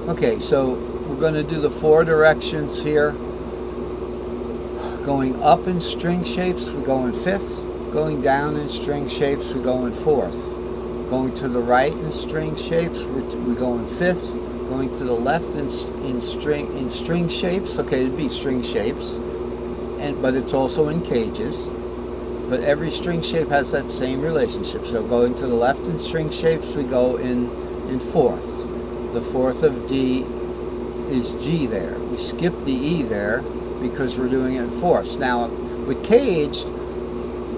Okay, so we're going to do the 4 directions here. Going up in string shapes, we go in fifths. Going down in string shapes, we go in fourths. Going to the right in string shapes, we go in fifths. Going to the left in string shapes, okay, it'd be string shapes, but it's also in cages. But every string shape has that same relationship. So going to the left in string shapes, we go in fourths. The fourth of D is G there. We skip the E there because we're doing it in fourths. Now, with caged,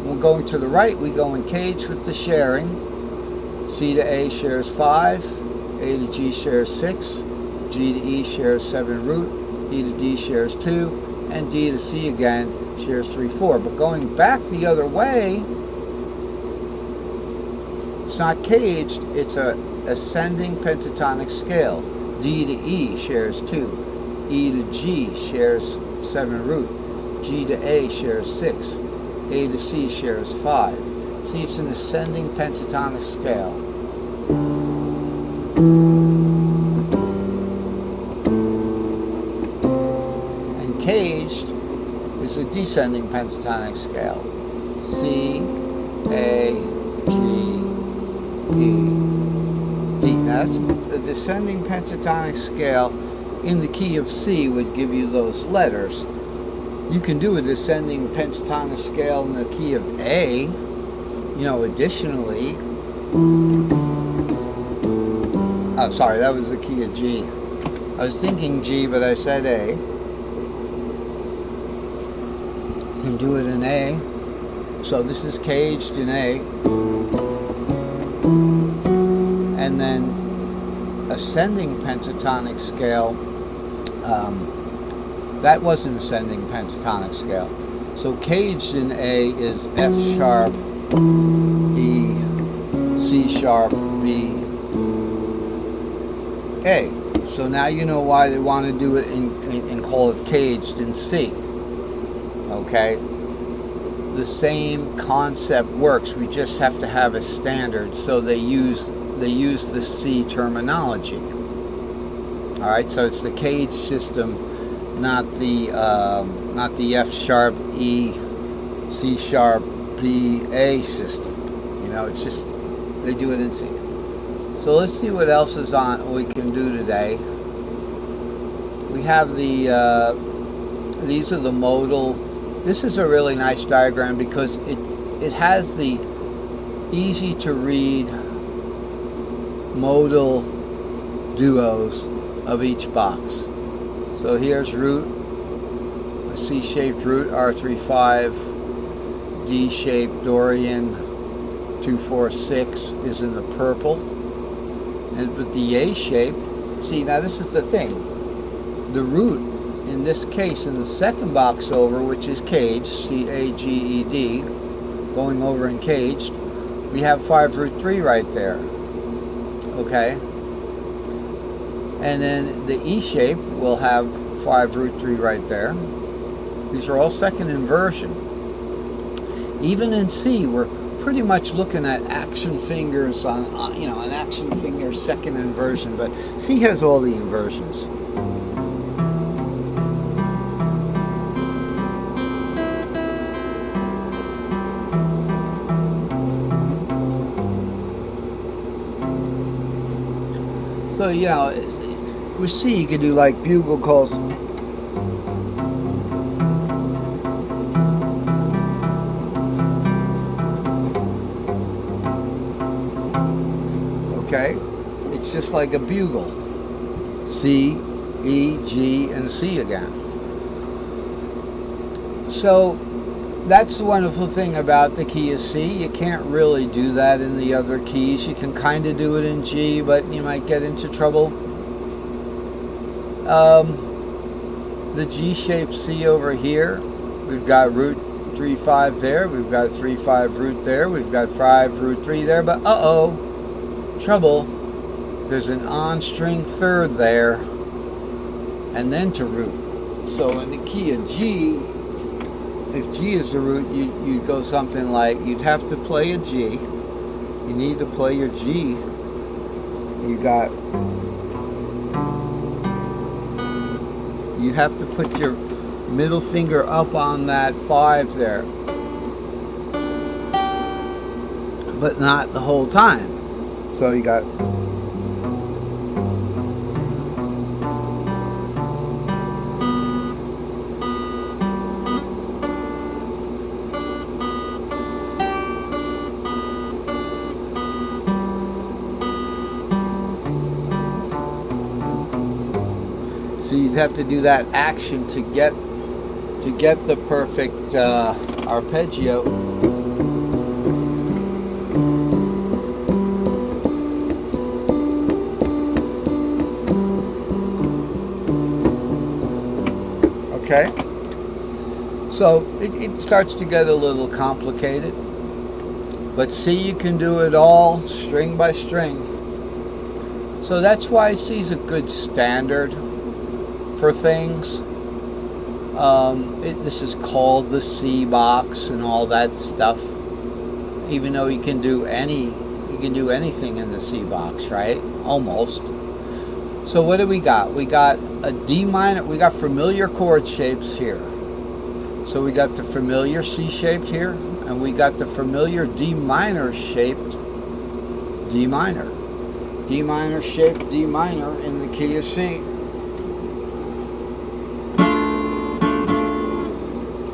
when going to the right, we go in cage with the sharing. C to A shares 5, A to G shares 6, G to E shares 7 root, E to D shares 2, and D to C again shares 3, 4. But going back the other way, it's not caged, it's a ascending pentatonic scale. D to E shares 2, E to G shares 7 root, G to A shares 6, A to C shares 5. See, it's an ascending pentatonic scale. And caged is a descending pentatonic scale. C, A, G, E, D. Now that's a descending pentatonic scale in the key of C would give you those letters. You can do a descending pentatonic scale in the key of A, you know, additionally. Oh, sorry, that was the key of G. I was thinking G, but I said A. You can do it in A. So this is caged in A. And then ascending pentatonic scale, that was an ascending pentatonic scale. So caged in A is F sharp, E, C sharp, B, A. So now you know why they want to do it and call it caged in C. Okay? The same concept works. We just have to have a standard, so they use the C terminology. All right, so it's the cage system, not the F sharp, E, C sharp, B, A system. You know, it's just they do it in C. So let's see what else is on we can do today. We have the these are the modal. This is a really nice diagram because it has the easy to read modal duos of each box. So here's root, a C-shaped root, R3-5, D-shaped Dorian 2-4-6 is in the purple. And with the A shape, see, now this is the thing. The root, in this case, in the second box over, which is caged, C-A-G-E-D, going over and caged, we have 5 root 3 right there. Okay? And then the E shape will have 5 root 3 right there. These are all second inversion. Even in C, we're pretty much looking at action fingers on an action finger second inversion, but C has all the inversions. So, you know, with C, you could do like bugle calls. Okay? It's just like a bugle. C, E, G, and C again. So, that's the wonderful thing about the key of C. You can't really do that in the other keys. You can kind of do it in G, but you might get into trouble. The G-shaped C over here, we've got root 3-5 there, we've got 3-5 root there, we've got 5 root 3 there, but trouble. There's an on-string third there, and then to root. So in the key of G, if G is the root, you'd go something like, you'd have to play a G. You need to play your G. You got You have to put your middle finger up on that 5 there, but not the whole time. So you got so you'd have to do that action to get the perfect arpeggio. Okay, so it starts to get a little complicated, but see, you can do it all string by string. So that's why C is a good standard for things. This is called the C box and all that stuff, even though you can do anything in the C box, right? Almost. So what do we got? We got a D minor. We got familiar chord shapes here. So we got the familiar C shaped here, and we got the familiar D minor shaped D minor. D minor shaped D minor in the key of C.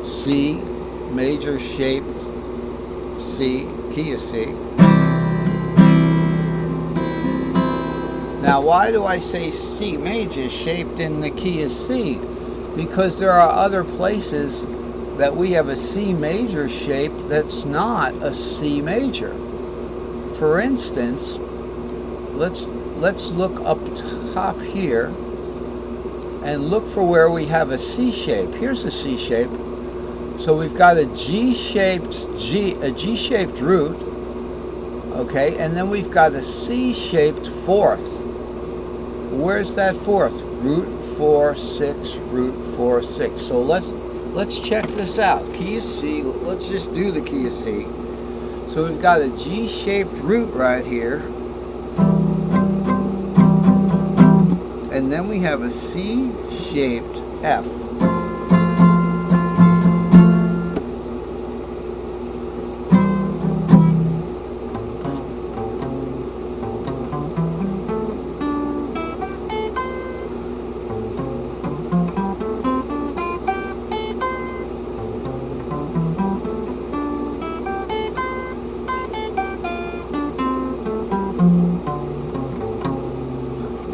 C major shaped C, key of C. Now, why do I say C major shaped in the key of C? Because there are other places that we have a C major shape that's not a C major. For instance, let's look up top here and look for where we have a C shape. Here's a C shape. So we've got a G-shaped root, okay, and then we've got a C-shaped fourth. Where's that fourth? Root 4 6, root 4 6. So let's check this out. Key of C. Let's just do the key of C. So we've got a G-shaped root right here, and then we have a C-shaped F.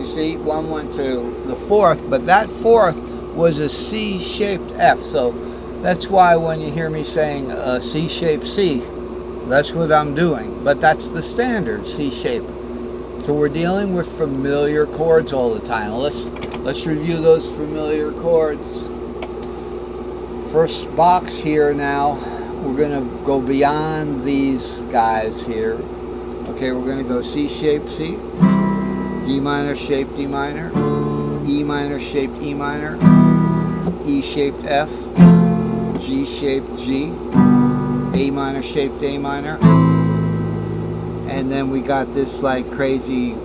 See, 1 went to the fourth, but that fourth was a C-shaped F. So that's why when you hear me saying a C-shaped C, that's what I'm doing. But that's the standard C shape. So we're dealing with familiar chords all the time. Let's review those familiar chords. First box here now, we're going to go beyond these guys here. Okay, we're going to go C-shaped C. D minor shaped D minor, E minor shaped E minor, E shaped F, G shaped G, A minor shaped A minor, and then we got this like crazy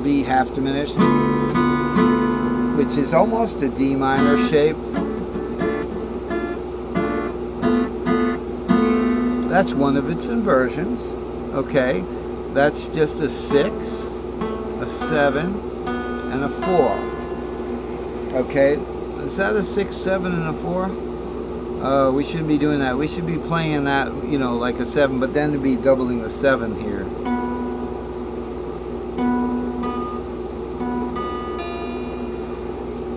B half diminished, which is almost a D minor shape. That's one of its inversions, okay? That's just a 6, a 7, and a 4. Okay, is that a 6, 7, and a 4? We shouldn't be doing that. We should be playing that, you know, like a 7, but then to be doubling the 7 here.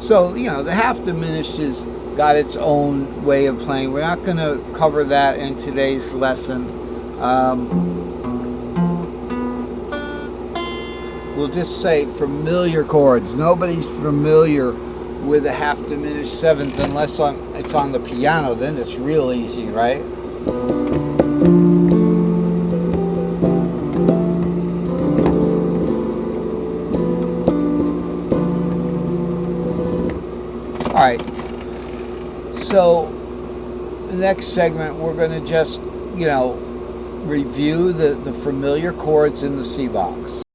So, you know, the half diminished has got its own way of playing. We're not going to cover that in today's lesson. We'll just say familiar chords. Nobody's familiar with a half diminished seventh unless it's on the piano. Then it's real easy, right? Alright, so the next segment we're going to just, you know, review the familiar chords in the C box.